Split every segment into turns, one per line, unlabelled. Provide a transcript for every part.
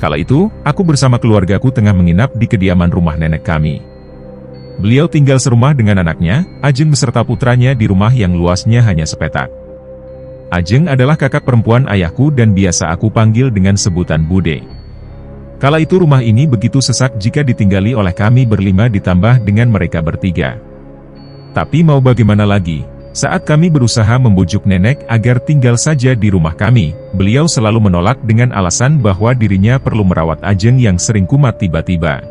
Kala itu, aku bersama keluargaku tengah menginap di kediaman rumah nenek kami. Beliau tinggal serumah dengan anaknya, Ajeng beserta putranya di rumah yang luasnya hanya sepetak. Ajeng adalah kakak perempuan ayahku dan biasa aku panggil dengan sebutan Bude. Kala itu rumah ini begitu sesak jika ditinggali oleh kami berlima ditambah dengan mereka bertiga. Tapi mau bagaimana lagi, saat kami berusaha membujuk nenek agar tinggal saja di rumah kami, beliau selalu menolak dengan alasan bahwa dirinya perlu merawat Ajeng yang sering kumat tiba-tiba.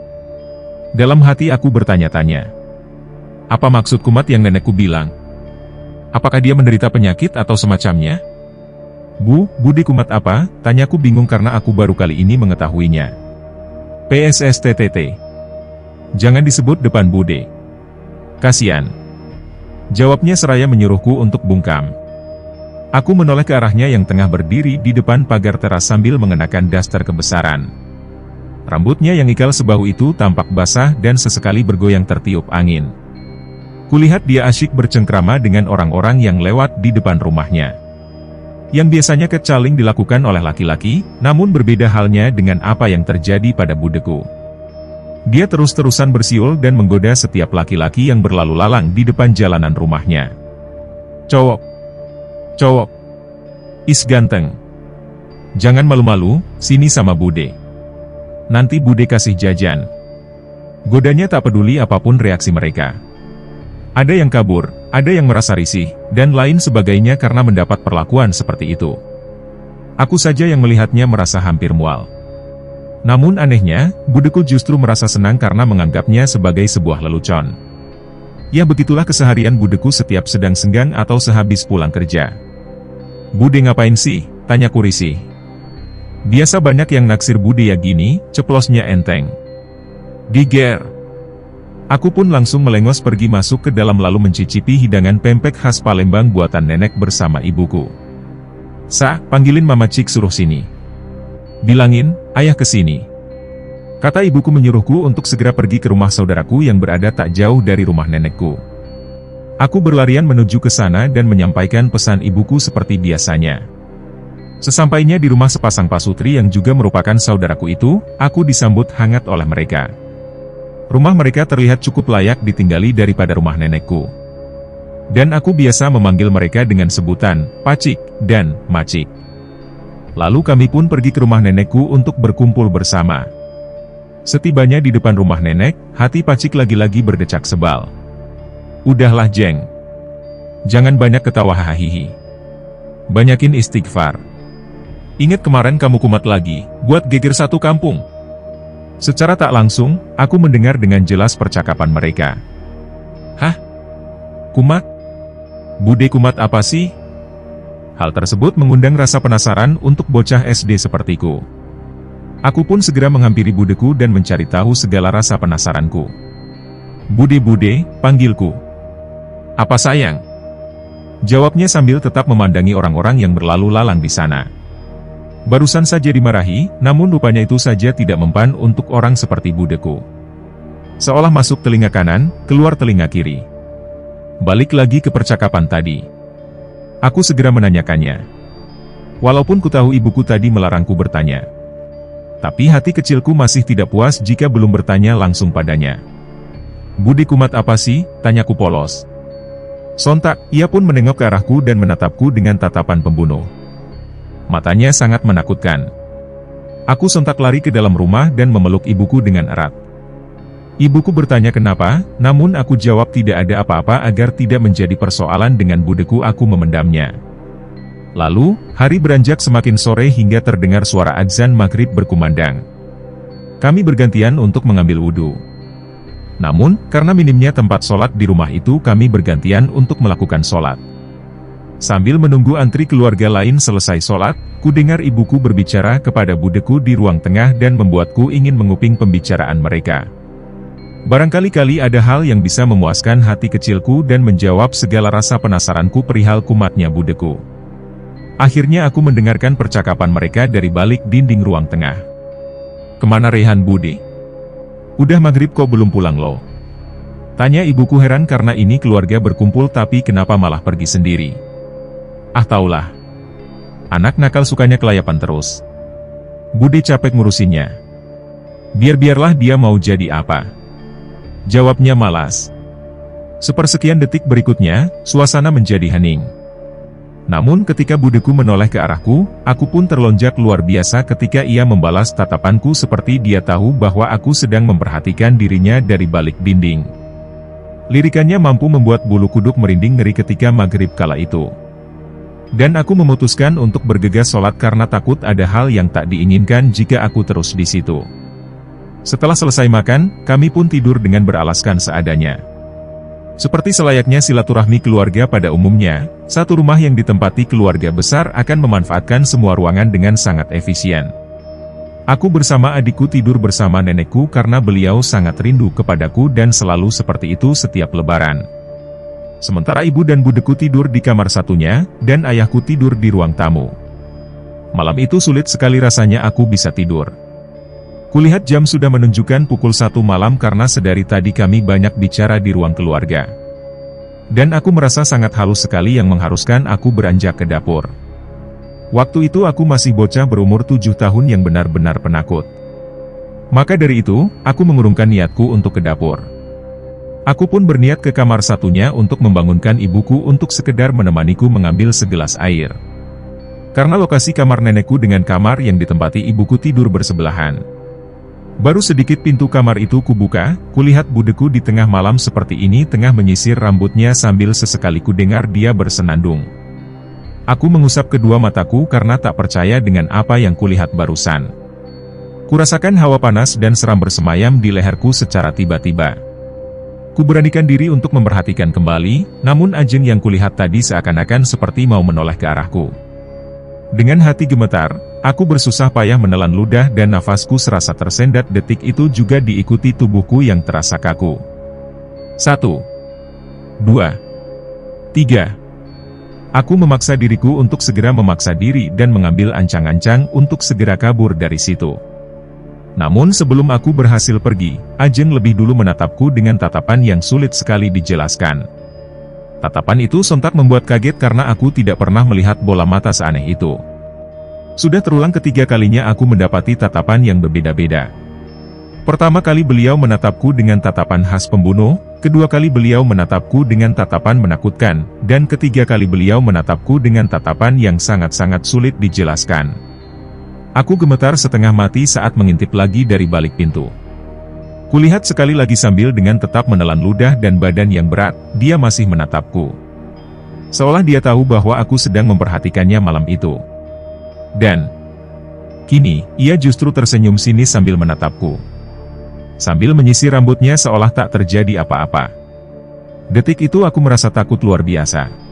Dalam hati aku bertanya-tanya, apa maksud kumat yang nenekku bilang? Apakah dia menderita penyakit atau semacamnya? Bude kumat apa? Tanyaku bingung karena aku baru kali ini mengetahuinya. PSSTTT. Jangan disebut depan Bude. Kasian. Jawabnya seraya menyuruhku untuk bungkam. Aku menoleh ke arahnya yang tengah berdiri di depan pagar teras sambil mengenakan daster kebesaran. Rambutnya yang ikal sebahu itu tampak basah dan sesekali bergoyang tertiup angin. Kulihat dia asyik bercengkrama dengan orang-orang yang lewat di depan rumahnya. Yang biasanya kecaling dilakukan oleh laki-laki, namun berbeda halnya dengan apa yang terjadi pada budeku. Dia terus-terusan bersiul dan menggoda setiap laki-laki yang berlalu lalang di depan jalanan rumahnya. Cowok. Cowok. Is ganteng. Jangan malu-malu, sini sama Bude. Nanti Bude kasih jajan. Godanya tak peduli apapun reaksi mereka. Ada yang kabur, ada yang merasa risih, dan lain sebagainya karena mendapat perlakuan seperti itu. Aku saja yang melihatnya merasa hampir mual. Namun anehnya, budeku justru merasa senang karena menganggapnya sebagai sebuah lelucon. Ya begitulah keseharian budeku setiap sedang senggang atau sehabis pulang kerja. Bude ngapain sih? Tanyaku risih. Biasa banyak yang naksir Bude ya gini, ceplosnya enteng. Diger. Aku pun langsung melengos pergi masuk ke dalam lalu mencicipi hidangan pempek khas Palembang buatan nenek bersama ibuku. Sa, panggilin Mama Cik suruh sini. Bilangin, ayah kesini. Kata ibuku menyuruhku untuk segera pergi ke rumah saudaraku yang berada tak jauh dari rumah nenekku. Aku berlarian menuju ke sana dan menyampaikan pesan ibuku seperti biasanya. Sesampainya di rumah sepasang pasutri yang juga merupakan saudaraku itu, aku disambut hangat oleh mereka. Rumah mereka terlihat cukup layak ditinggali daripada rumah nenekku. Dan aku biasa memanggil mereka dengan sebutan, Pacik, dan Macik. Lalu kami pun pergi ke rumah nenekku untuk berkumpul bersama. Setibanya di depan rumah nenek, hati Pacik lagi-lagi berdecak sebal. Udahlah Jeng. Jangan banyak ketawa hahihi. Banyakin istighfar. Ingat kemarin kamu kumat lagi, buat geger satu kampung. Secara tak langsung, aku mendengar dengan jelas percakapan mereka. Hah? Kumat? Bude kumat apa sih? Hal tersebut mengundang rasa penasaran untuk bocah SD sepertiku. Aku pun segera menghampiri budeku dan mencari tahu segala rasa penasaranku. Bude, panggilku. Apa sayang? Jawabnya sambil tetap memandangi orang-orang yang berlalu lalang di sana. Barusan saja dimarahi, namun rupanya itu saja tidak mempan untuk orang seperti budeku. Seolah masuk telinga kanan, keluar telinga kiri. Balik lagi ke percakapan tadi. Aku segera menanyakannya. Walaupun ku tahu ibuku tadi melarangku bertanya. Tapi hati kecilku masih tidak puas jika belum bertanya langsung padanya. Bude kumat apa sih? Tanyaku polos. Sontak, ia pun menengok ke arahku dan menatapku dengan tatapan pembunuh. Matanya sangat menakutkan. Aku sontak lari ke dalam rumah dan memeluk ibuku dengan erat. Ibuku bertanya kenapa, namun aku jawab tidak ada apa-apa agar tidak menjadi persoalan dengan budeku. Aku memendamnya. Lalu, hari beranjak semakin sore hingga terdengar suara adzan maghrib berkumandang. Kami bergantian untuk mengambil wudhu. Namun, karena minimnya tempat sholat di rumah itu kami bergantian untuk melakukan sholat. Sambil menunggu antri keluarga lain selesai sholat, ku dengar ibuku berbicara kepada budeku di ruang tengah dan membuatku ingin menguping pembicaraan mereka. Barangkali ada hal yang bisa memuaskan hati kecilku dan menjawab segala rasa penasaranku perihal kumatnya budeku. Akhirnya aku mendengarkan percakapan mereka dari balik dinding ruang tengah. Kemana Rehan Bude? Udah maghrib kok belum pulang loh? Tanya ibuku heran karena ini keluarga berkumpul tapi kenapa malah pergi sendiri. Ah taulah. Anak nakal sukanya kelayapan terus. Bude capek ngurusinnya. Biarlah dia mau jadi apa. Jawabnya malas. Sepersekian detik berikutnya, suasana menjadi hening. Namun ketika budeku menoleh ke arahku, aku pun terlonjak luar biasa ketika ia membalas tatapanku seperti dia tahu bahwa aku sedang memperhatikan dirinya dari balik dinding. Lirikannya mampu membuat bulu kuduk merinding ngeri ketika maghrib kala itu. Dan aku memutuskan untuk bergegas sholat karena takut ada hal yang tak diinginkan jika aku terus di situ. Setelah selesai makan, kami pun tidur dengan beralaskan seadanya. Seperti selayaknya silaturahmi keluarga pada umumnya, satu rumah yang ditempati keluarga besar akan memanfaatkan semua ruangan dengan sangat efisien. Aku bersama adikku tidur bersama nenekku karena beliau sangat rindu kepadaku dan selalu seperti itu setiap lebaran. Sementara ibu dan budeku tidur di kamar satunya, dan ayahku tidur di ruang tamu. Malam itu sulit sekali rasanya aku bisa tidur. Kulihat jam sudah menunjukkan pukul 1 malam karena sedari tadi kami banyak bicara di ruang keluarga. Dan aku merasa sangat halus sekali yang mengharuskan aku beranjak ke dapur. Waktu itu aku masih bocah berumur 7 tahun yang benar-benar penakut. Maka dari itu, aku mengurungkan niatku untuk ke dapur. Aku pun berniat ke kamar satunya untuk membangunkan ibuku untuk sekedar menemaniku mengambil segelas air. Karena lokasi kamar nenekku dengan kamar yang ditempati ibuku tidur bersebelahan. Baru sedikit pintu kamar itu kubuka, kulihat budeku di tengah malam seperti ini tengah menyisir rambutnya sambil sesekali kudengar dia bersenandung. Aku mengusap kedua mataku karena tak percaya dengan apa yang kulihat barusan. Kurasakan hawa panas dan seram bersemayam di leherku secara tiba-tiba. Kuberanikan diri untuk memperhatikan kembali, namun Ajeng yang kulihat tadi seakan-akan seperti mau menoleh ke arahku. Dengan hati gemetar, aku bersusah payah menelan ludah dan nafasku serasa tersendat. Detik itu juga diikuti tubuhku yang terasa kaku. 1, 2, 3. Aku memaksa diriku untuk segera memaksa diri dan mengambil ancang-ancang untuk segera kabur dari situ. Namun sebelum aku berhasil pergi, Ajeng lebih dulu menatapku dengan tatapan yang sulit sekali dijelaskan. Tatapan itu sontak membuat kaget karena aku tidak pernah melihat bola mata seaneh itu. Sudah terulang ketiga kalinya aku mendapati tatapan yang berbeda-beda. Pertama kali beliau menatapku dengan tatapan khas pembunuh, kedua kali beliau menatapku dengan tatapan menakutkan, dan ketiga kali beliau menatapku dengan tatapan yang sangat-sangat sulit dijelaskan. Aku gemetar setengah mati saat mengintip lagi dari balik pintu. Kulihat sekali lagi sambil dengan tetap menelan ludah dan badan yang berat, dia masih menatapku. Seolah dia tahu bahwa aku sedang memperhatikannya malam itu. Dan kini, ia justru tersenyum sinis sambil menatapku. Sambil menyisir rambutnya seolah tak terjadi apa-apa. Detik itu aku merasa takut luar biasa.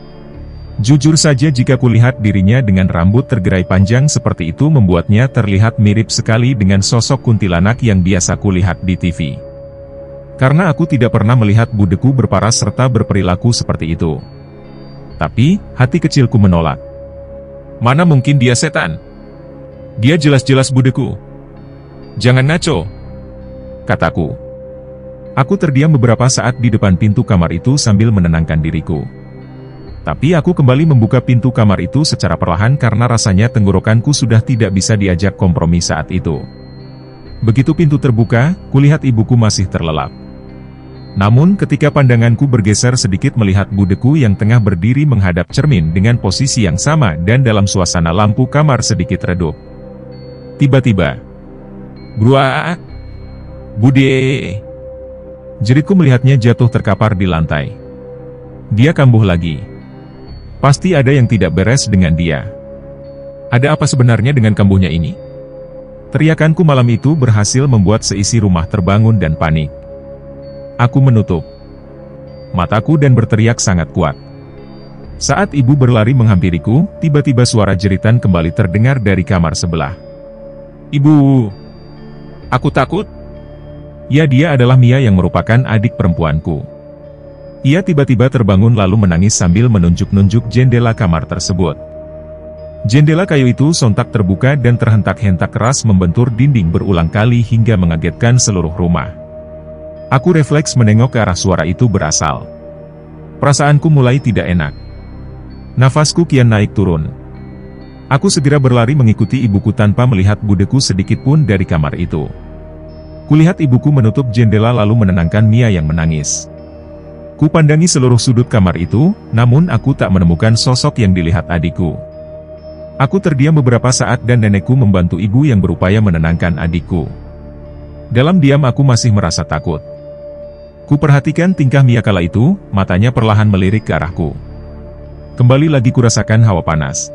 Jujur saja jika kulihat dirinya dengan rambut tergerai panjang seperti itu membuatnya terlihat mirip sekali dengan sosok kuntilanak yang biasa kulihat di TV. Karena aku tidak pernah melihat budeku berparas serta berperilaku seperti itu. Tapi, hati kecilku menolak. Mana mungkin dia setan? Dia jelas-jelas budeku. Jangan ngaco, kataku. Aku terdiam beberapa saat di depan pintu kamar itu sambil menenangkan diriku. Tapi aku kembali membuka pintu kamar itu secara perlahan karena rasanya tenggorokanku sudah tidak bisa diajak kompromi saat itu. Begitu pintu terbuka, kulihat ibuku masih terlelap. Namun ketika pandanganku bergeser sedikit melihat budeku yang tengah berdiri menghadap cermin dengan posisi yang sama dan dalam suasana lampu kamar sedikit redup. Tiba-tiba, "Bruaa, Bude!" Jeritku melihatnya jatuh terkapar di lantai. Dia kambuh lagi. Pasti ada yang tidak beres dengan dia. Ada apa sebenarnya dengan kambuhnya ini? Teriakanku malam itu berhasil membuat seisi rumah terbangun dan panik. Aku menutup mataku dan berteriak sangat kuat. Saat ibu berlari menghampiriku, tiba-tiba suara jeritan kembali terdengar dari kamar sebelah. "Ibu, aku takut." Ya, dia adalah Mia yang merupakan adik perempuanku. Ia tiba-tiba terbangun lalu menangis sambil menunjuk-nunjuk jendela kamar tersebut. Jendela kayu itu sontak terbuka dan terhentak-hentak keras membentur dinding berulang kali hingga mengagetkan seluruh rumah. Aku refleks menengok ke arah suara itu berasal. Perasaanku mulai tidak enak. Nafasku kian naik turun. Aku segera berlari mengikuti ibuku tanpa melihat budeku sedikit pun dari kamar itu. Kulihat ibuku menutup jendela lalu menenangkan Mia yang menangis. Kupandangi seluruh sudut kamar itu, namun aku tak menemukan sosok yang dilihat adikku. Aku terdiam beberapa saat dan nenekku membantu ibu yang berupaya menenangkan adikku. Dalam diam aku masih merasa takut. Kuperhatikan tingkah Mia kala itu, matanya perlahan melirik ke arahku. Kembali lagi kurasakan hawa panas.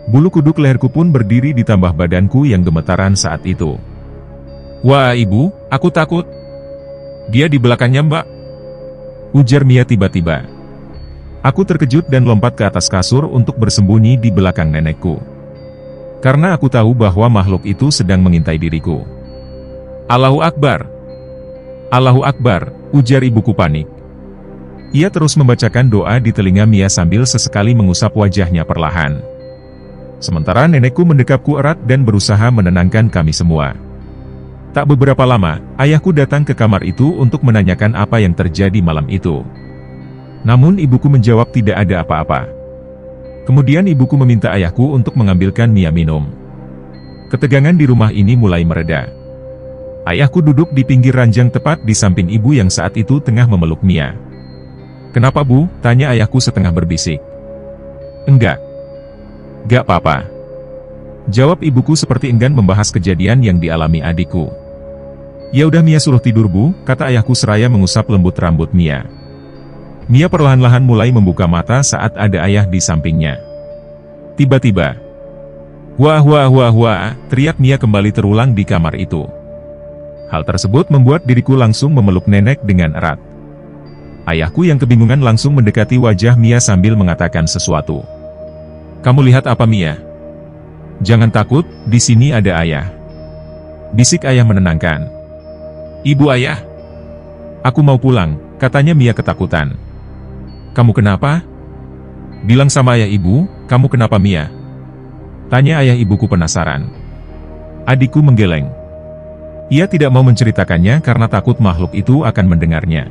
Bulu kuduk leherku pun berdiri ditambah badanku yang gemetaran saat itu. "Wah ibu, aku takut. Dia di belakangnya mbak," ujar Mia tiba-tiba. Aku terkejut dan lompat ke atas kasur untuk bersembunyi di belakang nenekku. Karena aku tahu bahwa makhluk itu sedang mengintai diriku. "Allahu Akbar! Allahu Akbar!" ujar ibuku panik. Ia terus membacakan doa di telinga Mia sambil sesekali mengusap wajahnya perlahan. Sementara nenekku mendekapku erat dan berusaha menenangkan kami semua. Tak beberapa lama, ayahku datang ke kamar itu untuk menanyakan apa yang terjadi malam itu. Namun ibuku menjawab tidak ada apa-apa. Kemudian ibuku meminta ayahku untuk mengambilkan Mia minum. Ketegangan di rumah ini mulai mereda. Ayahku duduk di pinggir ranjang tepat di samping ibu yang saat itu tengah memeluk Mia. "Kenapa bu?" tanya ayahku setengah berbisik. "Enggak. Gak apa-apa," jawab ibuku seperti enggan membahas kejadian yang dialami adikku. "Ya udah Mia suruh tidur bu," kata ayahku seraya mengusap lembut rambut Mia. Mia perlahan-lahan mulai membuka mata saat ada ayah di sampingnya. Tiba-tiba, "Wah wah wah wah," teriak Mia kembali terulang di kamar itu. Hal tersebut membuat diriku langsung memeluk nenek dengan erat. Ayahku yang kebingungan langsung mendekati wajah Mia sambil mengatakan sesuatu. "Kamu lihat apa Mia? Jangan takut, di sini ada ayah," bisik ayah menenangkan. "Ibu ayah, aku mau pulang," katanya Mia ketakutan. "Kamu kenapa? Bilang sama ayah ibu, kamu kenapa Mia?" tanya ayah ibuku penasaran. Adikku menggeleng. Ia tidak mau menceritakannya karena takut makhluk itu akan mendengarnya.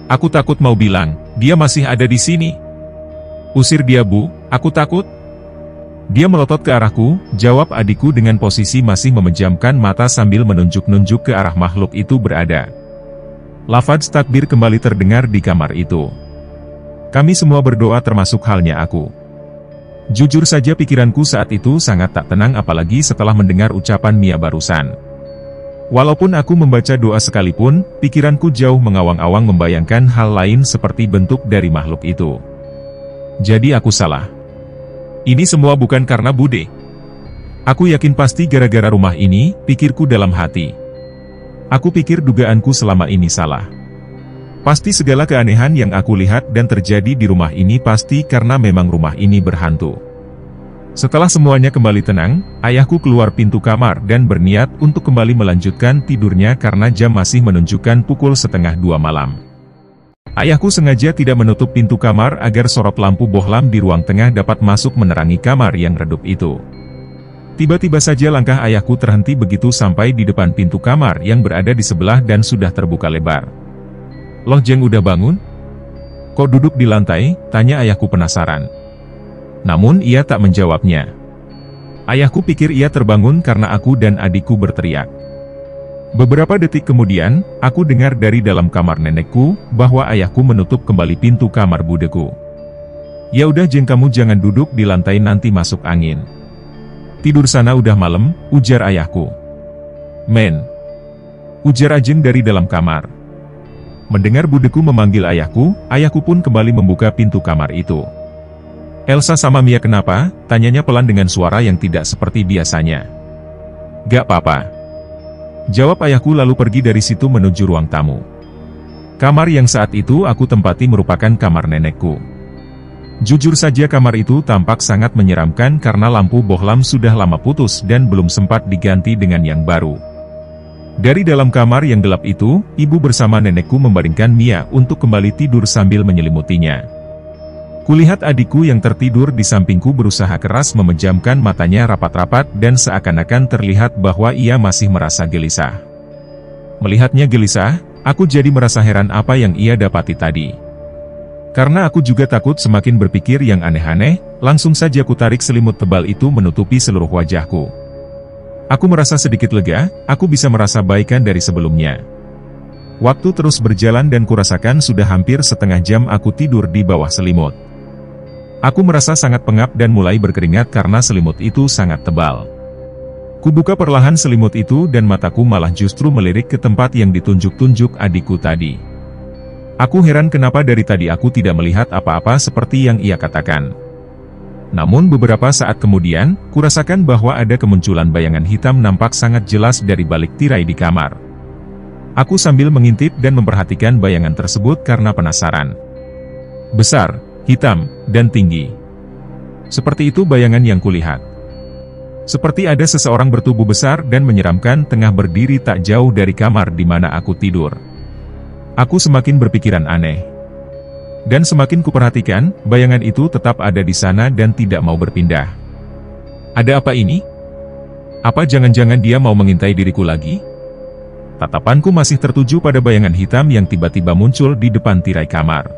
"Aku takut mau bilang, dia masih ada di sini. Usir dia bu, aku takut." Dia melotot ke arahku, jawab adikku dengan posisi masih memejamkan mata sambil menunjuk-nunjuk ke arah makhluk itu berada. Lafaz takbir kembali terdengar di kamar itu. Kami semua berdoa termasuk halnya aku. Jujur saja pikiranku saat itu sangat tak tenang apalagi setelah mendengar ucapan Mia barusan. Walaupun aku membaca doa sekalipun, pikiranku jauh mengawang-awang membayangkan hal lain seperti bentuk dari makhluk itu. Jadi aku salah. Ini semua bukan karena Bude. Aku yakin pasti gara-gara rumah ini, pikirku dalam hati. Aku pikir dugaanku selama ini salah. Pasti segala keanehan yang aku lihat dan terjadi di rumah ini pasti karena memang rumah ini berhantu. Setelah semuanya kembali tenang, ayahku keluar pintu kamar dan berniat untuk kembali melanjutkan tidurnya karena jam masih menunjukkan pukul 1:30 malam. Ayahku sengaja tidak menutup pintu kamar agar sorot lampu bohlam di ruang tengah dapat masuk menerangi kamar yang redup itu. Tiba-tiba saja langkah ayahku terhenti begitu sampai di depan pintu kamar yang berada di sebelah dan sudah terbuka lebar. "Loh Jeng udah bangun? Kok duduk di lantai?" tanya ayahku penasaran. Namun ia tak menjawabnya. Ayahku pikir ia terbangun karena aku dan adikku berteriak. Beberapa detik kemudian, aku dengar dari dalam kamar nenekku, bahwa ayahku menutup kembali pintu kamar budeku. "Ya udah Jeng kamu jangan duduk di lantai nanti masuk angin. Tidur sana udah malam," ujar ayahku. "Men," ujar Ajeng dari dalam kamar. Mendengar budeku memanggil ayahku, ayahku pun kembali membuka pintu kamar itu. "Elsa sama Mia kenapa?" tanyanya pelan dengan suara yang tidak seperti biasanya. "Gak apa-apa," jawab ayahku lalu pergi dari situ menuju ruang tamu. Kamar yang saat itu aku tempati merupakan kamar nenekku. Jujur saja kamar itu tampak sangat menyeramkan karena lampu bohlam sudah lama putus dan belum sempat diganti dengan yang baru. Dari dalam kamar yang gelap itu, ibu bersama nenekku membaringkan Mia untuk kembali tidur sambil menyelimutinya. Kulihat adikku yang tertidur di sampingku berusaha keras memejamkan matanya rapat-rapat dan seakan-akan terlihat bahwa ia masih merasa gelisah. Melihatnya gelisah, aku jadi merasa heran apa yang ia dapati tadi. Karena aku juga takut semakin berpikir yang aneh-aneh, langsung saja kutarik selimut tebal itu menutupi seluruh wajahku. Aku merasa sedikit lega, aku bisa merasa baikan dari sebelumnya. Waktu terus berjalan dan kurasakan sudah hampir setengah jam aku tidur di bawah selimut. Aku merasa sangat pengap dan mulai berkeringat karena selimut itu sangat tebal. Kubuka perlahan selimut itu dan mataku malah justru melirik ke tempat yang ditunjuk-tunjuk adikku tadi. Aku heran kenapa dari tadi aku tidak melihat apa-apa seperti yang ia katakan. Namun beberapa saat kemudian, kurasakan bahwa ada kemunculan bayangan hitam nampak sangat jelas dari balik tirai di kamar. Aku sambil mengintip dan memperhatikan bayangan tersebut karena penasaran. Besar, hitam, dan tinggi. Seperti itu bayangan yang kulihat. Seperti ada seseorang bertubuh besar dan menyeramkan tengah berdiri tak jauh dari kamar di mana aku tidur. Aku semakin berpikiran aneh. Dan semakin kuperhatikan, bayangan itu tetap ada di sana dan tidak mau berpindah. Ada apa ini? Apa jangan-jangan dia mau mengintai diriku lagi? Tatapanku masih tertuju pada bayangan hitam yang tiba-tiba muncul di depan tirai kamar.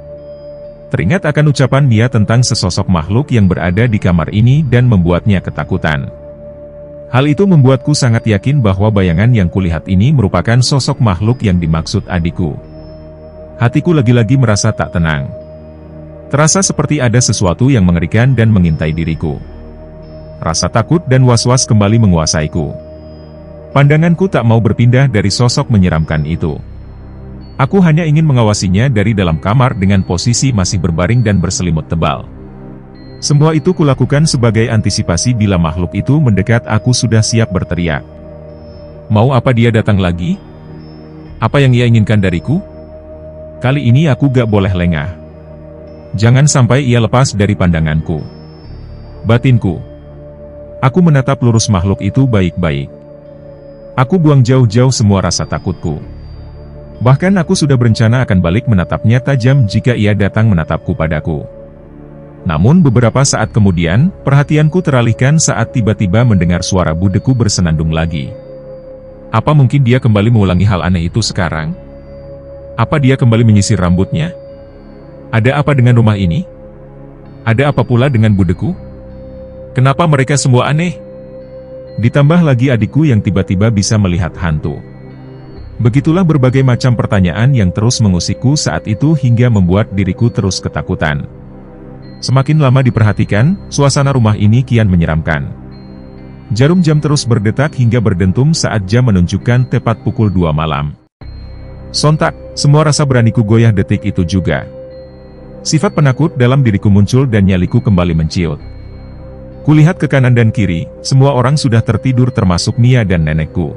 Teringat akan ucapan Mia tentang sesosok makhluk yang berada di kamar ini dan membuatnya ketakutan. Hal itu membuatku sangat yakin bahwa bayangan yang kulihat ini merupakan sosok makhluk yang dimaksud adikku. Hatiku lagi-lagi merasa tak tenang. Terasa seperti ada sesuatu yang mengerikan dan mengintai diriku. Rasa takut dan was-was kembali menguasaiku. Pandanganku tak mau berpindah dari sosok menyeramkan itu. Aku hanya ingin mengawasinya dari dalam kamar dengan posisi masih berbaring dan berselimut tebal. Semua itu kulakukan sebagai antisipasi bila makhluk itu mendekat. Aku sudah siap berteriak. Mau apa dia datang lagi? Apa yang ia inginkan dariku? Kali ini aku gak boleh lengah. Jangan sampai ia lepas dari pandanganku. Batinku. Aku menatap lurus makhluk itu baik-baik. Aku buang jauh-jauh semua rasa takutku. Bahkan aku sudah berencana akan balik menatapnya tajam jika ia datang menatapku padaku. Namun beberapa saat kemudian, perhatianku teralihkan saat tiba-tiba mendengar suara budeku bersenandung lagi. Apa mungkin dia kembali mengulangi hal aneh itu sekarang? Apa dia kembali menyisir rambutnya? Ada apa dengan rumah ini? Ada apa pula dengan budeku? Kenapa mereka semua aneh? Ditambah lagi adikku yang tiba-tiba bisa melihat hantu. Begitulah berbagai macam pertanyaan yang terus mengusikku saat itu hingga membuat diriku terus ketakutan. Semakin lama diperhatikan, suasana rumah ini kian menyeramkan. Jarum jam terus berdetak hingga berdentum saat jam menunjukkan tepat pukul 2 malam. Sontak, semua rasa beraniku goyah detik itu juga. Sifat penakut dalam diriku muncul dan nyaliku kembali menciut. Kulihat ke kanan dan kiri, semua orang sudah tertidur termasuk Mia dan nenekku.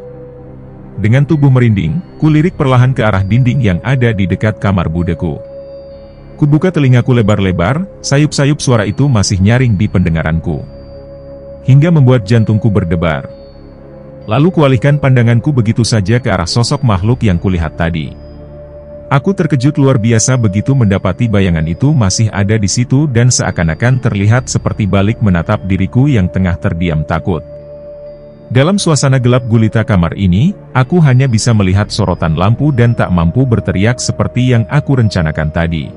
Dengan tubuh merinding, kulirik perlahan ke arah dinding yang ada di dekat kamar budeku. Kubuka telingaku lebar-lebar, sayup-sayup suara itu masih nyaring di pendengaranku. Hingga membuat jantungku berdebar. Lalu kualihkan pandanganku begitu saja ke arah sosok makhluk yang kulihat tadi. Aku terkejut luar biasa begitu mendapati bayangan itu masih ada di situ dan seakan-akan terlihat seperti balik menatap diriku yang tengah terdiam takut. Dalam suasana gelap gulita kamar ini, aku hanya bisa melihat sorotan lampu dan tak mampu berteriak seperti yang aku rencanakan tadi.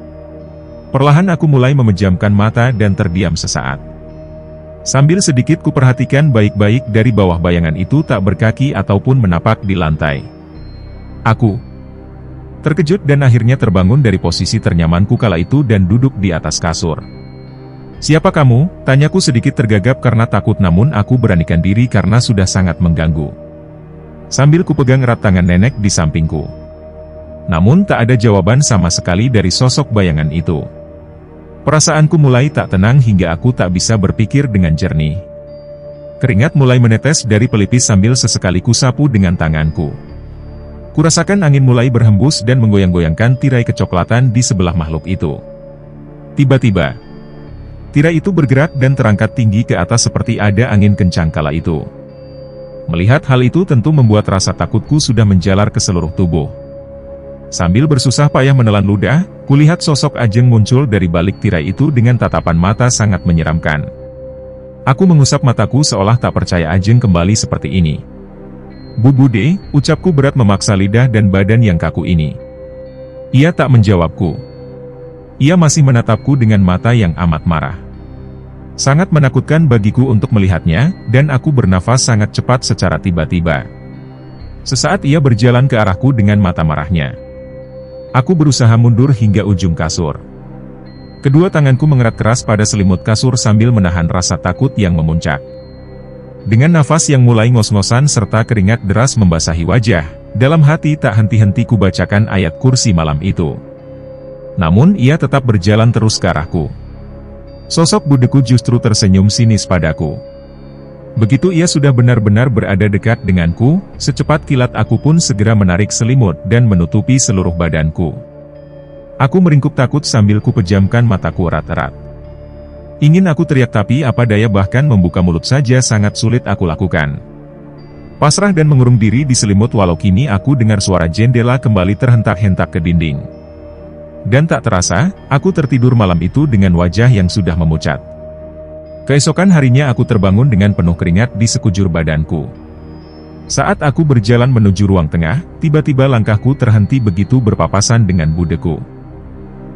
Perlahan aku mulai memejamkan mata dan terdiam sesaat. Sambil sedikit kuperhatikan baik-baik dari bawah bayangan itu tak berkaki ataupun menapak di lantai. Aku terkejut dan akhirnya terbangun dari posisi ternyamanku kala itu dan duduk di atas kasur. "Siapa kamu?" tanyaku sedikit tergagap karena takut, namun aku beranikan diri karena sudah sangat mengganggu. Sambil kupegang erat tangan nenek di sampingku. Namun tak ada jawaban sama sekali dari sosok bayangan itu. Perasaanku mulai tak tenang hingga aku tak bisa berpikir dengan jernih. Keringat mulai menetes dari pelipis sambil sesekali kusapu dengan tanganku. Kurasakan angin mulai berhembus dan menggoyang-goyangkan tirai kecoklatan di sebelah makhluk itu. Tiba-tiba, tirai itu bergerak dan terangkat tinggi ke atas seperti ada angin kencang kala itu. Melihat hal itu tentu membuat rasa takutku sudah menjalar ke seluruh tubuh. Sambil bersusah payah menelan ludah, kulihat sosok Ajeng muncul dari balik tirai itu dengan tatapan mata sangat menyeramkan. Aku mengusap mataku seolah tak percaya Ajeng kembali seperti ini. "Bu Bude," ucapku berat memaksa lidah dan badan yang kaku ini. Ia tak menjawabku. Ia masih menatapku dengan mata yang amat marah. Sangat menakutkan bagiku untuk melihatnya, dan aku bernafas sangat cepat secara tiba-tiba. Sesaat ia berjalan ke arahku dengan mata marahnya. Aku berusaha mundur hingga ujung kasur. Kedua tanganku mengerat keras pada selimut kasur sambil menahan rasa takut yang memuncak. Dengan nafas yang mulai ngos-ngosan serta keringat deras membasahi wajah, dalam hati tak henti-henti kubacakan ayat kursi malam itu. Namun ia tetap berjalan terus ke arahku. Sosok budeku justru tersenyum sinis padaku. Begitu ia sudah benar-benar berada dekat denganku, secepat kilat aku pun segera menarik selimut dan menutupi seluruh badanku. Aku meringkuk takut sambil kupejamkan mataku erat-erat. Ingin aku teriak tapi apa daya, bahkan membuka mulut saja sangat sulit aku lakukan. Pasrah dan mengurung diri di selimut walau kini aku dengar suara jendela kembali terhentak-hentak ke dinding. Dan tak terasa, aku tertidur malam itu dengan wajah yang sudah memucat. Keesokan harinya aku terbangun dengan penuh keringat di sekujur badanku. Saat aku berjalan menuju ruang tengah, tiba-tiba langkahku terhenti begitu berpapasan dengan budeku.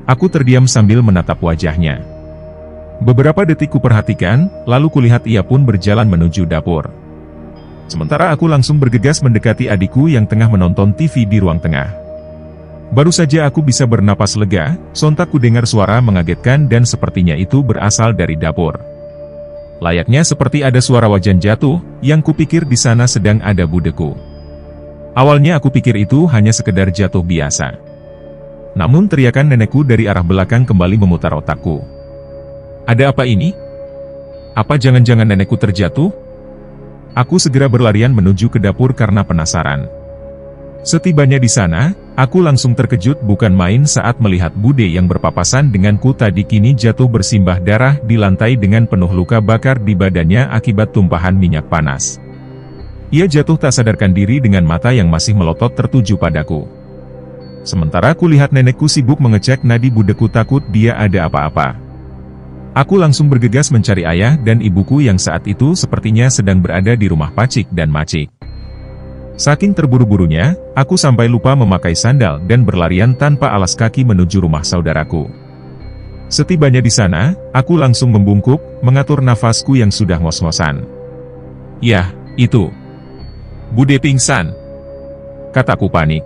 Aku terdiam sambil menatap wajahnya. Beberapa detik kuperhatikan, lalu kulihat ia pun berjalan menuju dapur. Sementara aku langsung bergegas mendekati adikku yang tengah menonton TV di ruang tengah. Baru saja aku bisa bernapas lega, sontak kudengar suara mengagetkan dan sepertinya itu berasal dari dapur. Layaknya seperti ada suara wajan jatuh, yang kupikir di sana sedang ada budeku. Awalnya aku pikir itu hanya sekedar jatuh biasa. Namun teriakan nenekku dari arah belakang kembali memutar otakku. Ada apa ini? Apa jangan-jangan nenekku terjatuh? Aku segera berlarian menuju ke dapur karena penasaran. Setibanya di sana, aku langsung terkejut bukan main saat melihat bude yang berpapasan denganku tadi kini jatuh bersimbah darah di lantai dengan penuh luka bakar di badannya akibat tumpahan minyak panas. Ia jatuh tak sadarkan diri dengan mata yang masih melotot tertuju padaku. Sementara kulihat nenekku sibuk mengecek nadi budeku takut dia ada apa-apa. Aku langsung bergegas mencari ayah dan ibuku yang saat itu sepertinya sedang berada di rumah pacik dan macik. Saking terburu-burunya, aku sampai lupa memakai sandal dan berlarian tanpa alas kaki menuju rumah saudaraku. Setibanya di sana, aku langsung membungkuk, mengatur nafasku yang sudah ngos-ngosan. Yah, itu. Bude pingsan, kataku panik.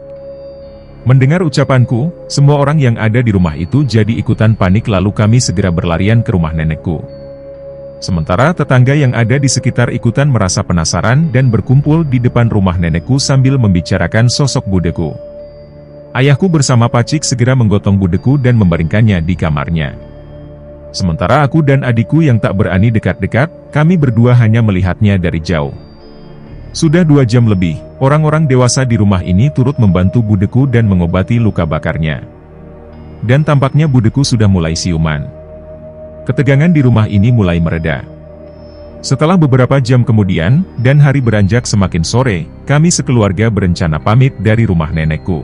Mendengar ucapanku, semua orang yang ada di rumah itu jadi ikutan panik lalu kami segera berlarian ke rumah nenekku. Sementara tetangga yang ada di sekitar ikutan merasa penasaran dan berkumpul di depan rumah nenekku sambil membicarakan sosok budeku. Ayahku bersama pacik segera menggotong budeku dan membaringkannya di kamarnya. Sementara aku dan adikku yang tak berani dekat-dekat, kami berdua hanya melihatnya dari jauh. Sudah 2 jam lebih, orang-orang dewasa di rumah ini turut membantu budeku dan mengobati luka bakarnya. Dan tampaknya budeku sudah mulai siuman. Ketegangan di rumah ini mulai mereda. Setelah beberapa jam kemudian, dan hari beranjak semakin sore, kami sekeluarga berencana pamit dari rumah nenekku.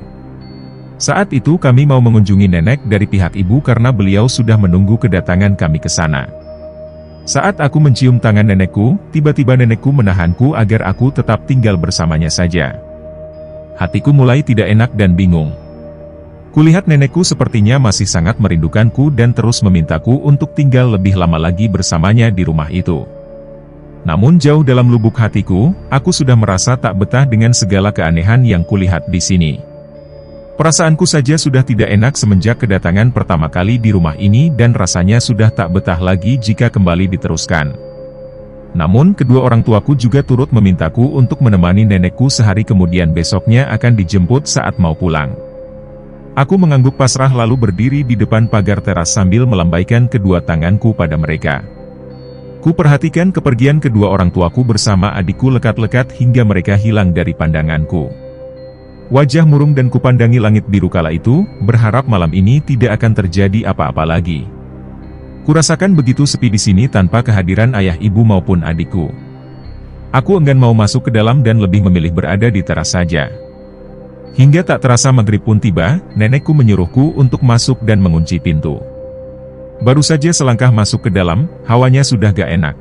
Saat itu kami mau mengunjungi nenek dari pihak ibu karena beliau sudah menunggu kedatangan kami ke sana. Saat aku mencium tangan nenekku, tiba-tiba nenekku menahanku agar aku tetap tinggal bersamanya saja. Hatiku mulai tidak enak dan bingung. Kulihat nenekku sepertinya masih sangat merindukanku dan terus memintaku untuk tinggal lebih lama lagi bersamanya di rumah itu. Namun jauh dalam lubuk hatiku, aku sudah merasa tak betah dengan segala keanehan yang kulihat di sini. Perasaanku saja sudah tidak enak semenjak kedatangan pertama kali di rumah ini dan rasanya sudah tak betah lagi jika kembali diteruskan. Namun kedua orang tuaku juga turut memintaku untuk menemani nenekku sehari kemudian besoknya akan dijemput saat mau pulang. Aku mengangguk pasrah lalu berdiri di depan pagar teras sambil melambaikan kedua tanganku pada mereka. Ku perhatikan kepergian kedua orang tuaku bersama adikku lekat-lekat hingga mereka hilang dari pandanganku. Wajah murung dan kupandangi langit biru kala itu, berharap malam ini tidak akan terjadi apa-apa lagi. Kurasakan begitu sepi di sini tanpa kehadiran ayah ibu maupun adikku. Aku enggan mau masuk ke dalam dan lebih memilih berada di teras saja. Hingga tak terasa maghrib pun tiba, nenekku menyuruhku untuk masuk dan mengunci pintu. Baru saja selangkah masuk ke dalam, hawanya sudah gak enak.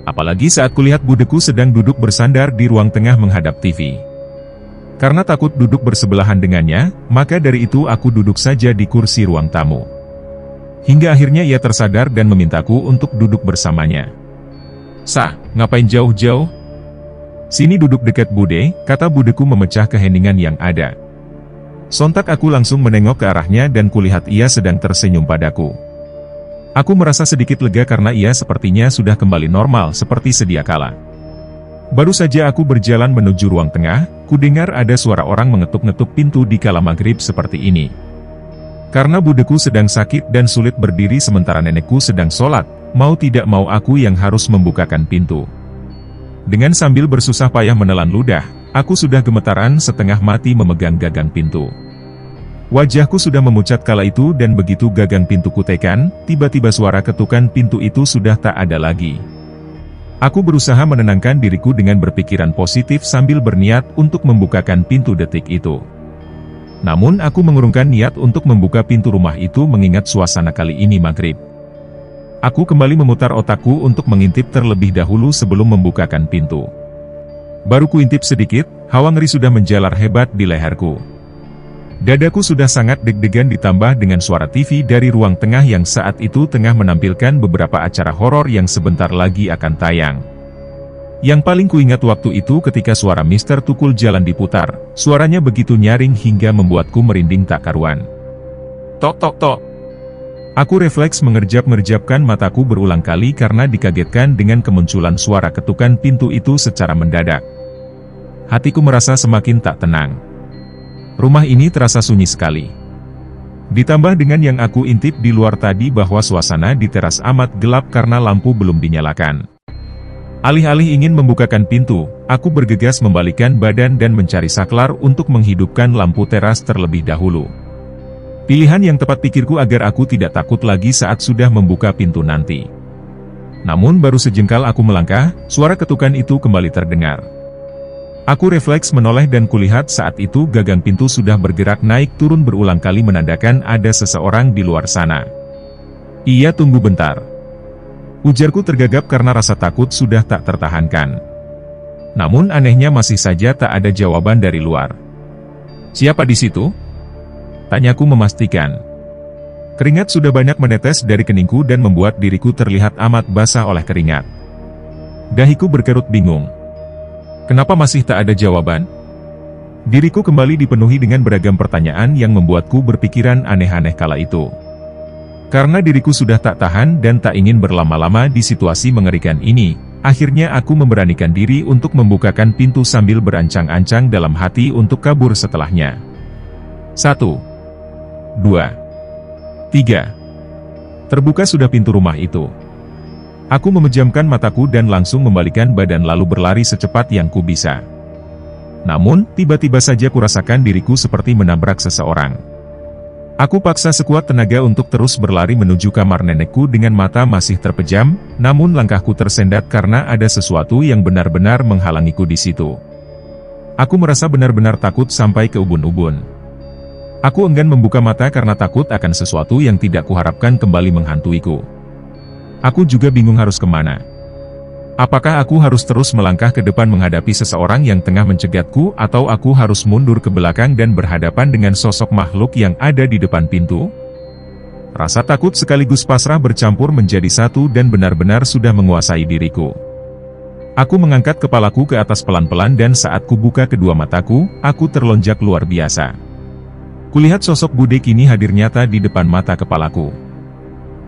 Apalagi saat kulihat budeku sedang duduk bersandar di ruang tengah menghadap TV. Karena takut duduk bersebelahan dengannya, maka dari itu aku duduk saja di kursi ruang tamu. Hingga akhirnya ia tersadar dan memintaku untuk duduk bersamanya. "Sa, ngapain jauh-jauh? Sini duduk dekat Bude," kata budeku memecah keheningan yang ada. Sontak aku langsung menengok ke arahnya dan kulihat ia sedang tersenyum padaku. Aku merasa sedikit lega karena ia sepertinya sudah kembali normal seperti sedia kala. Baru saja aku berjalan menuju ruang tengah, kudengar ada suara orang mengetuk-ngetuk pintu di kala maghrib seperti ini. Karena budeku sedang sakit dan sulit berdiri sementara nenekku sedang sholat, mau tidak mau aku yang harus membukakan pintu. Dengan sambil bersusah payah menelan ludah, aku sudah gemetaran setengah mati memegang gagang pintu. Wajahku sudah memucat kala itu dan begitu gagang pintu kutekan, tiba-tiba suara ketukan pintu itu sudah tak ada lagi. Aku berusaha menenangkan diriku dengan berpikiran positif sambil berniat untuk membukakan pintu detik itu. Namun aku mengurungkan niat untuk membuka pintu rumah itu mengingat suasana kali ini maghrib. Aku kembali memutar otakku untuk mengintip terlebih dahulu sebelum membukakan pintu. Baru kuintip sedikit, hawa ngeri sudah menjalar hebat di leherku. Dadaku sudah sangat deg-degan ditambah dengan suara TV dari ruang tengah yang saat itu tengah menampilkan beberapa acara horor yang sebentar lagi akan tayang. Yang paling kuingat waktu itu ketika suara Mr. Tukul Jalan diputar, suaranya begitu nyaring hingga membuatku merinding tak karuan. Tok tok tok. Aku refleks mengerjap-ngerjapkan mataku berulang kali karena dikagetkan dengan kemunculan suara ketukan pintu itu secara mendadak. Hatiku merasa semakin tak tenang. Rumah ini terasa sunyi sekali. Ditambah dengan yang aku intip di luar tadi bahwa suasana di teras amat gelap karena lampu belum dinyalakan. Alih-alih ingin membukakan pintu, aku bergegas membalikkan badan dan mencari saklar untuk menghidupkan lampu teras terlebih dahulu. Pilihan yang tepat pikirku agar aku tidak takut lagi saat sudah membuka pintu nanti. Namun baru sejengkal aku melangkah, suara ketukan itu kembali terdengar. Aku refleks menoleh dan kulihat saat itu gagang pintu sudah bergerak naik turun berulang kali menandakan ada seseorang di luar sana. "Iya, tunggu bentar," ujarku tergagap karena rasa takut sudah tak tertahankan. Namun anehnya masih saja tak ada jawaban dari luar. "Siapa di situ?" tanyaku memastikan. Keringat sudah banyak menetes dari keningku dan membuat diriku terlihat amat basah oleh keringat. Dahiku berkerut bingung. Kenapa masih tak ada jawaban? Diriku kembali dipenuhi dengan beragam pertanyaan yang membuatku berpikiran aneh-aneh kala itu. Karena diriku sudah tak tahan dan tak ingin berlama-lama di situasi mengerikan ini, akhirnya aku memberanikan diri untuk membukakan pintu sambil berancang-ancang dalam hati untuk kabur setelahnya. 1, 2, 3. Terbuka sudah pintu rumah itu. Aku memejamkan mataku dan langsung membalikan badan lalu berlari secepat yang ku bisa. Namun, tiba-tiba saja kurasakan diriku seperti menabrak seseorang. Aku paksa sekuat tenaga untuk terus berlari menuju kamar nenekku dengan mata masih terpejam, namun langkahku tersendat karena ada sesuatu yang benar-benar menghalangiku di situ. Aku merasa benar-benar takut sampai ke ubun-ubun. Aku enggan membuka mata karena takut akan sesuatu yang tidak kuharapkan kembali menghantuiku. Aku juga bingung harus kemana. Apakah aku harus terus melangkah ke depan menghadapi seseorang yang tengah mencegatku atau aku harus mundur ke belakang dan berhadapan dengan sosok makhluk yang ada di depan pintu? Rasa takut sekaligus pasrah bercampur menjadi satu dan benar-benar sudah menguasai diriku. Aku mengangkat kepalaku ke atas pelan-pelan dan saat kubuka kedua mataku, aku terlonjak luar biasa. Kulihat sosok Bude kini hadir nyata di depan mata kepalaku.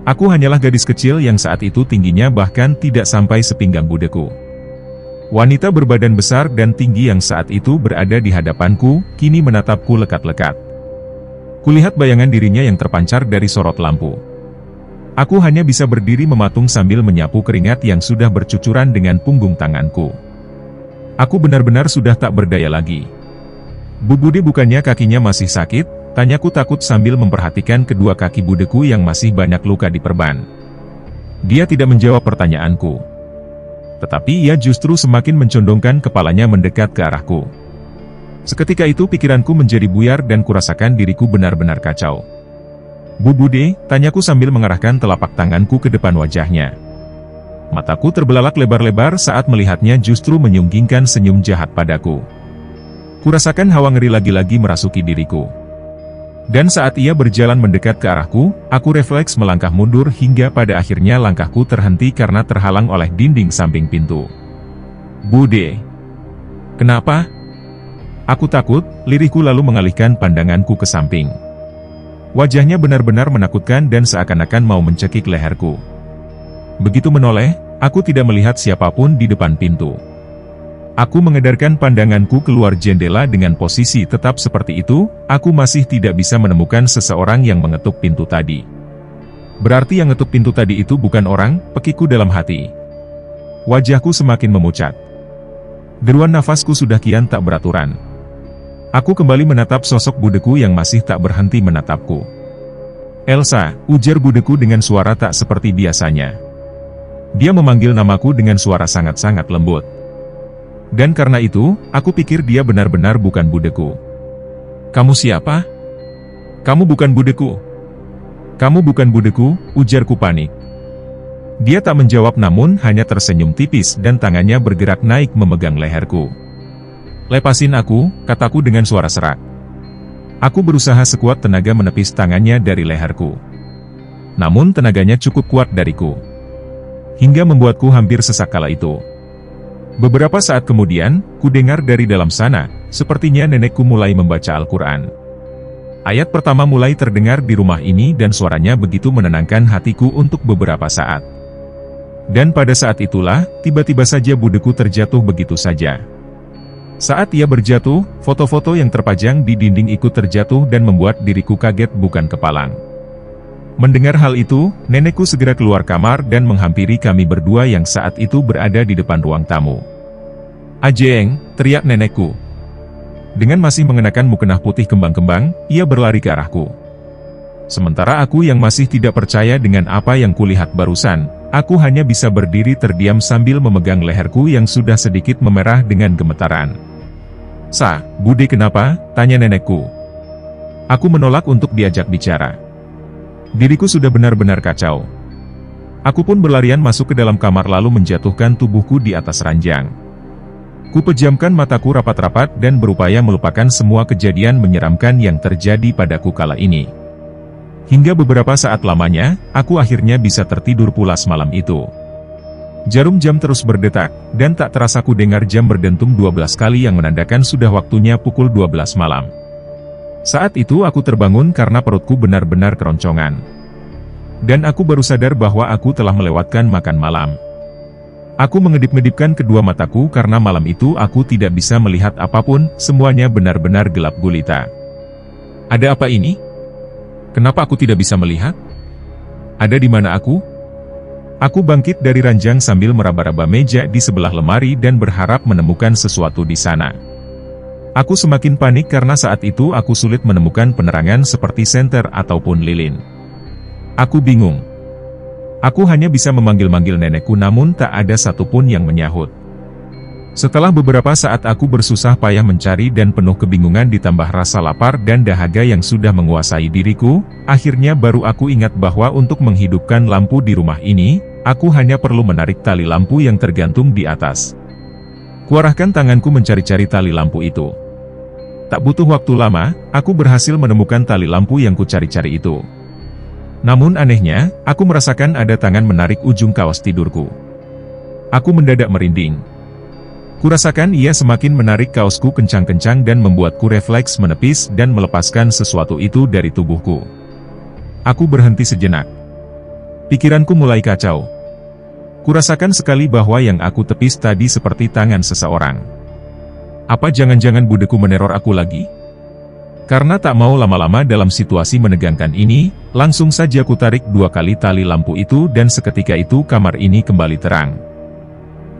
Aku hanyalah gadis kecil yang saat itu tingginya bahkan tidak sampai sepinggang budeku. Wanita berbadan besar dan tinggi yang saat itu berada di hadapanku, kini menatapku lekat-lekat. Kulihat bayangan dirinya yang terpancar dari sorot lampu. Aku hanya bisa berdiri mematung sambil menyapu keringat yang sudah bercucuran dengan punggung tanganku. Aku benar-benar sudah tak berdaya lagi. Bu Bude bukannya kakinya masih sakit? Tanyaku takut sambil memperhatikan kedua kaki budeku yang masih banyak luka diperban. Dia tidak menjawab pertanyaanku. Tetapi ia justru semakin mencondongkan kepalanya mendekat ke arahku. Seketika itu pikiranku menjadi buyar dan kurasakan diriku benar-benar kacau. Bu Bude, tanyaku sambil mengarahkan telapak tanganku ke depan wajahnya. Mataku terbelalak lebar-lebar saat melihatnya justru menyunggingkan senyum jahat padaku. Kurasakan hawa ngeri lagi-lagi merasuki diriku. Dan saat ia berjalan mendekat ke arahku, aku refleks melangkah mundur hingga pada akhirnya langkahku terhenti karena terhalang oleh dinding samping pintu. Bude! Kenapa? Aku takut, lirihku lalu mengalihkan pandanganku ke samping. Wajahnya benar-benar menakutkan dan seakan-akan mau mencekik leherku. Begitu menoleh, aku tidak melihat siapapun di depan pintu. Aku mengedarkan pandanganku keluar jendela dengan posisi tetap seperti itu, aku masih tidak bisa menemukan seseorang yang mengetuk pintu tadi. Berarti yang ngetuk pintu tadi itu bukan orang, pikirku dalam hati. Wajahku semakin memucat. Deruan nafasku sudah kian tak beraturan. Aku kembali menatap sosok budeku yang masih tak berhenti menatapku. Elsa, ujar budeku dengan suara tak seperti biasanya. Dia memanggil namaku dengan suara sangat-sangat lembut. Dan karena itu, aku pikir dia benar-benar bukan budeku. Kamu siapa? Kamu bukan budeku. Kamu bukan budeku, ujarku panik. Dia tak menjawab namun hanya tersenyum tipis dan tangannya bergerak naik memegang leherku. Lepasin aku, kataku dengan suara serak. Aku berusaha sekuat tenaga menepis tangannya dari leherku. Namun tenaganya cukup kuat dariku. Hingga membuatku hampir sesak kala itu. Beberapa saat kemudian, ku dengar dari dalam sana, sepertinya nenekku mulai membaca Al-Quran. Ayat pertama mulai terdengar di rumah ini dan suaranya begitu menenangkan hatiku untuk beberapa saat. Dan pada saat itulah, tiba-tiba saja budeku terjatuh begitu saja. Saat ia berjatuh, foto-foto yang terpajang di dinding ikut terjatuh dan membuat diriku kaget bukan kepalang. Mendengar hal itu, nenekku segera keluar kamar dan menghampiri kami berdua yang saat itu berada di depan ruang tamu. Ajeng, teriak nenekku. Dengan masih mengenakan mukena putih kembang-kembang, ia berlari ke arahku. Sementara aku yang masih tidak percaya dengan apa yang kulihat barusan, aku hanya bisa berdiri terdiam sambil memegang leherku yang sudah sedikit memerah dengan gemetaran. Bude kenapa? Tanya nenekku. Aku menolak untuk diajak bicara. Diriku sudah benar-benar kacau. Aku pun berlarian masuk ke dalam kamar lalu menjatuhkan tubuhku di atas ranjang. Ku pejamkan mataku rapat-rapat dan berupaya melupakan semua kejadian menyeramkan yang terjadi padaku kala ini. Hingga beberapa saat lamanya, aku akhirnya bisa tertidur pulas malam itu. Jarum jam terus berdetak, dan tak terasa ku dengar jam berdentum 12 kali yang menandakan sudah waktunya pukul 12 malam. Saat itu aku terbangun karena perutku benar-benar keroncongan. Dan aku baru sadar bahwa aku telah melewatkan makan malam. Aku mengedip-ngedipkan kedua mataku karena malam itu aku tidak bisa melihat apapun, semuanya benar-benar gelap gulita. Ada apa ini? Kenapa aku tidak bisa melihat? Ada di mana aku? Aku bangkit dari ranjang sambil meraba-raba meja di sebelah lemari dan berharap menemukan sesuatu di sana. Aku semakin panik karena saat itu aku sulit menemukan penerangan seperti senter ataupun lilin. Aku bingung. Aku hanya bisa memanggil-manggil nenekku namun tak ada satupun yang menyahut. Setelah beberapa saat aku bersusah payah mencari dan penuh kebingungan ditambah rasa lapar dan dahaga yang sudah menguasai diriku, akhirnya baru aku ingat bahwa untuk menghidupkan lampu di rumah ini, aku hanya perlu menarik tali lampu yang tergantung di atas. Kuarahkan tanganku mencari-cari tali lampu itu. Tak butuh waktu lama, aku berhasil menemukan tali lampu yang kucari-cari itu. Namun anehnya, aku merasakan ada tangan menarik ujung kaos tidurku. Aku mendadak merinding. Kurasakan ia semakin menarik kaosku kencang-kencang dan membuatku refleks menepis dan melepaskan sesuatu itu dari tubuhku. Aku berhenti sejenak. Pikiranku mulai kacau. Kurasakan sekali bahwa yang aku tepis tadi seperti tangan seseorang. Apa jangan-jangan budeku meneror aku lagi? Karena tak mau lama-lama dalam situasi menegangkan ini, langsung saja ku tarik 2 kali tali lampu itu dan seketika itu kamar ini kembali terang.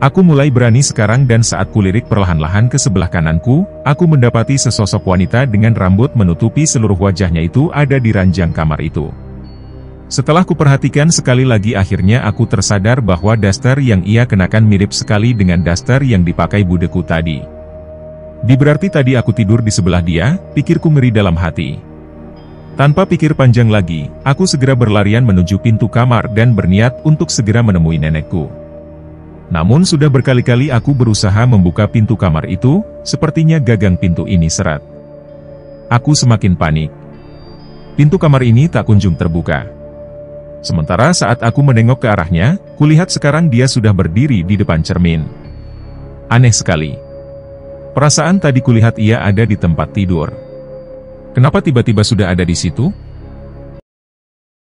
Aku mulai berani sekarang dan saat kulirik perlahan-lahan ke sebelah kananku, aku mendapati sesosok wanita dengan rambut menutupi seluruh wajahnya itu ada di ranjang kamar itu. Setelah kuperhatikan sekali lagi akhirnya aku tersadar bahwa daster yang ia kenakan mirip sekali dengan daster yang dipakai budeku tadi. Berarti tadi aku tidur di sebelah dia, pikirku ngeri dalam hati. Tanpa pikir panjang lagi, aku segera berlarian menuju pintu kamar dan berniat untuk segera menemui nenekku. Namun sudah berkali-kali aku berusaha membuka pintu kamar itu, sepertinya gagang pintu ini seret. Aku semakin panik. Pintu kamar ini tak kunjung terbuka. Sementara saat aku menengok ke arahnya, kulihat sekarang dia sudah berdiri di depan cermin. Aneh sekali. Perasaan tadi kulihat ia ada di tempat tidur. Kenapa tiba-tiba sudah ada di situ?